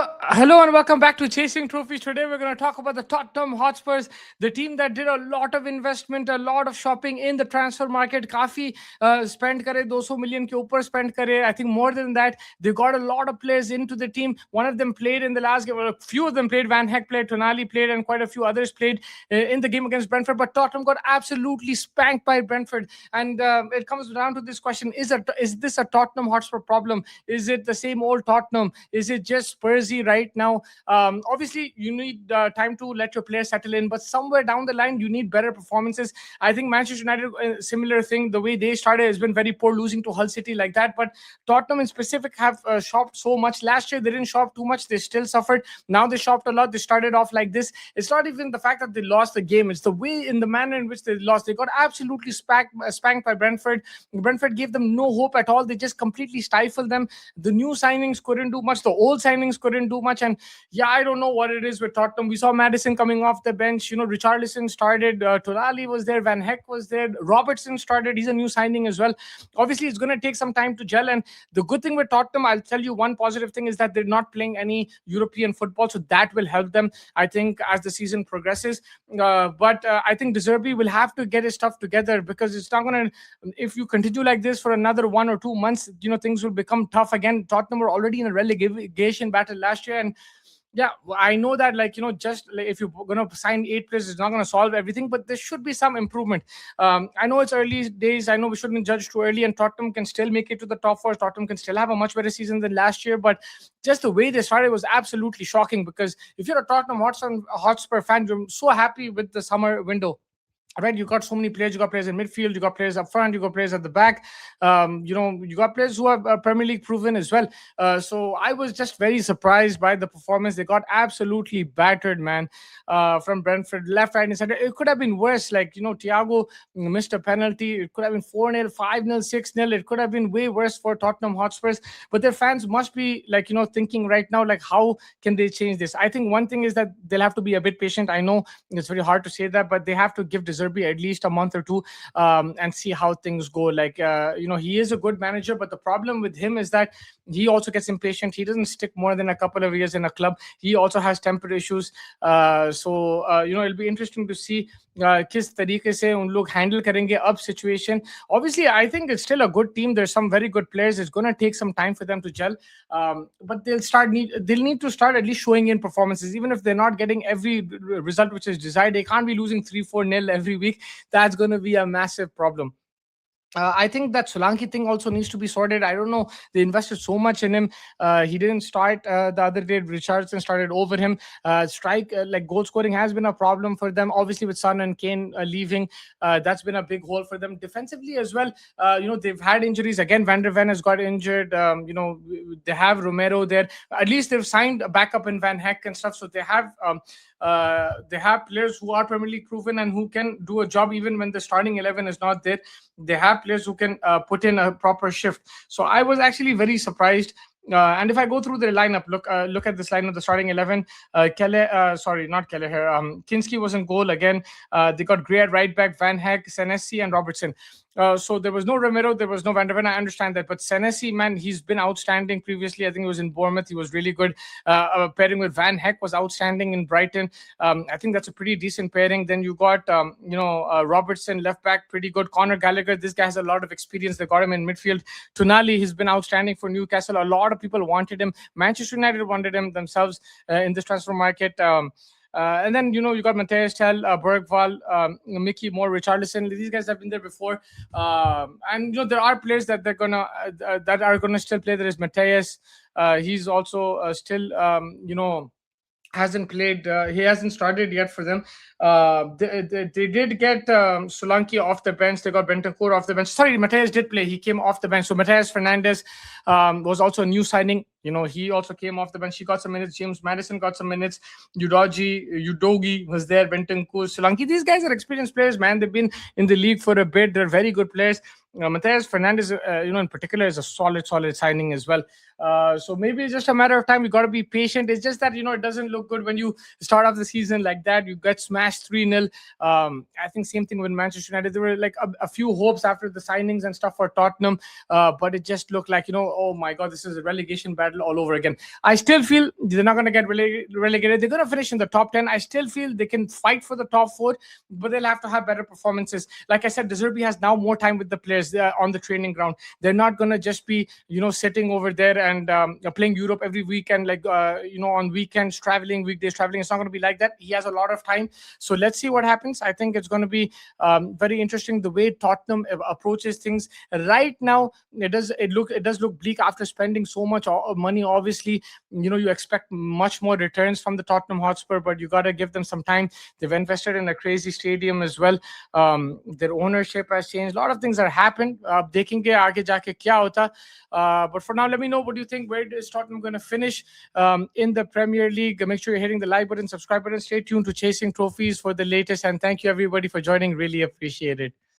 Hello and welcome back to Chasing Trophies. Today we're going to talk about the Tottenham Hotspurs, the team that did a lot of investment, a lot of shopping in the transfer market. Kafi spend kare 200 million ke upar spend kare. I think more than that, they got a lot of players into the team. One of them played in the last game. Well, a few of them played. Van Heck played, Tonali played, and quite a few others played in the game against Brentford. But Tottenham got absolutely spanked by Brentford. And it comes down to this question: is this a Tottenham Hotspur problem? Is it the same old Tottenham? Is it just Spursy right now? Obviously, you need time to let your players settle in, but somewhere down the line, you need better performances. I think Manchester United, similar thing. The way they started has been very poor, losing to Hull City like that. But Tottenham in specific have shopped so much. Last year, they didn't shop too much. They still suffered. Now they shopped a lot. They started off like this. It's not even the fact that they lost the game. It's the way, in the manner in which they lost. They got absolutely spanked by Brentford. Brentford gave them no hope at all. They just completely stifled them. The new signings couldn't do much. The old signings couldn't do much. And yeah, I don't know what it is with Tottenham. We saw Madison coming off the bench. Richarlison started. Tonali was there. Van Heck was there. Robertson started. He's a new signing as well. Obviously, it's going to take some time to gel. And the good thing with Tottenham, I'll tell you one positive thing, is that they're not playing any European football. So that will help them, I think, as the season progresses. But I think De Zerbi will have to get his stuff together, because it's not going to, if you continue like this for another 1 or 2 months, things will become tough again. Tottenham were already in a relegation battle last year, and yeah, I know that, just like if you're going to sign 8 players, it's not going to solve everything, but there should be some improvement. I know it's early days. I know we shouldn't judge too early, and Tottenham can still make it to the top 4. Tottenham can still have a much better season than last year, but just the way they started was absolutely shocking, because if you're a Tottenham Hotspur fan, you're so happy with the summer window. Right, you got so many players. You got players in midfield. You got players up front. You got players at the back. You got players who are Premier League proven as well. So I was just very surprised by the performance. They got absolutely battered, man, from Brentford, left, right, and center. It could have been worse. Thiago missed a penalty. It could have been 4-0, 5-0, 6-0. It could have been way worse for Tottenham Hotspurs. But their fans must be thinking right now, how can they change this? I think one thing is that they'll have to be a bit patient. I know it's very hard to say that, but they have to give at least a month or two and see how things go. He is a good manager, but the problem with him is that he also gets impatient. He doesn't stick more than a couple of years in a club. He also has temper issues. It'll be interesting to see किस तरीके से उन लोग handle करेंगे अब situation. Obviously, I think it's still a good team. There's some very good players. It's going to take some time for them to gel, but they'll need to start at least showing in performances, even if they're not getting every result which is desired. They can't be losing 3-4-0 every week. That's going to be a massive problem. I think that Solanke thing also needs to be sorted. I don't know. They invested so much in him. He didn't start the other day. Richardson started over him. Goal scoring has been a problem for them. Obviously, with Son and Kane leaving, that's been a big hole for them. Defensively as well, they've had injuries. Again, Van der Ven has got injured. They have Romero there. At least they've signed a backup in Van Heck and stuff. So they have players who are Premier League proven and who can do a job even when the starting 11 is not there. They have players who can put in a proper shift. So I was actually very surprised. And if I go through their lineup, look at this lineup, the starting 11. Kinski was in goal again. They got Gray at right back, Van Heck, Senesi, and Robertson. So there was no Romero, there was no Van der Ven. I understand that, but Senesi, man, he's been outstanding previously. I think he was in Bournemouth. He was really good. Pairing with Van Heck was outstanding in Brighton. I think that's a pretty decent pairing. Then you got Robertson left back, pretty good. Conor Gallagher, this guy has a lot of experience. They got him in midfield. Tonali, he's been outstanding for Newcastle. A lot of people wanted him. Manchester United wanted him themselves in this transfer market. And then you got Matthias Tell, Bergvall, Mickey Moore, Richarlison. These guys have been there before, and there are players that they're gonna that are gonna still play. There is Matthias. He's also still hasn't played. He hasn't started yet for them. They did get Solanke off the bench. They got Bentancur off the bench. Sorry, Matthias did play. He came off the bench. So Matthias Fernandes was also a new signing. He also came off the bench. He got some minutes. James Madison got some minutes. Udogi was there. Bentancur, Solanke. These guys are experienced players, man. They've been in the league for a bit. They're very good players. Matthias Fernandes, in particular, is a solid signing as well. So maybe it's just a matter of time. We got to be patient. It's just that it doesn't look good when you start off the season like that. You get smashed 3-0. I think same thing with Manchester United. There were a few hopes after the signings and stuff for Tottenham, but it just looked like oh my god, this is a relegation battle. title all over again. I still feel they're not going to get relegated. They're going to finish in the top 10. I still feel they can fight for the top 4, but they'll have to have better performances. Like I said, De Zerbi has now more time with the players on the training ground. They're not going to just be, sitting over there and playing Europe every weekend, like, on weekends, traveling, weekdays traveling. It's not going to be like that. He has a lot of time. So let's see what happens. I think it's going to be very interesting the way Tottenham approaches things right now. It does look bleak after spending so much money. Obviously, you expect much more returns from the Tottenham Hotspur, but you got to give them some time. They've invested in a crazy stadium as well. Their ownership has changed. A lot of things have happened. Dekhenge aage jaake kya hota. But for now, let me know what do you think. Where is Tottenham going to finish in the Premier League? Make sure you're hitting the like button, subscribe button. Stay tuned to Chasing Trophies for the latest. And thank you everybody for joining. Really appreciate it.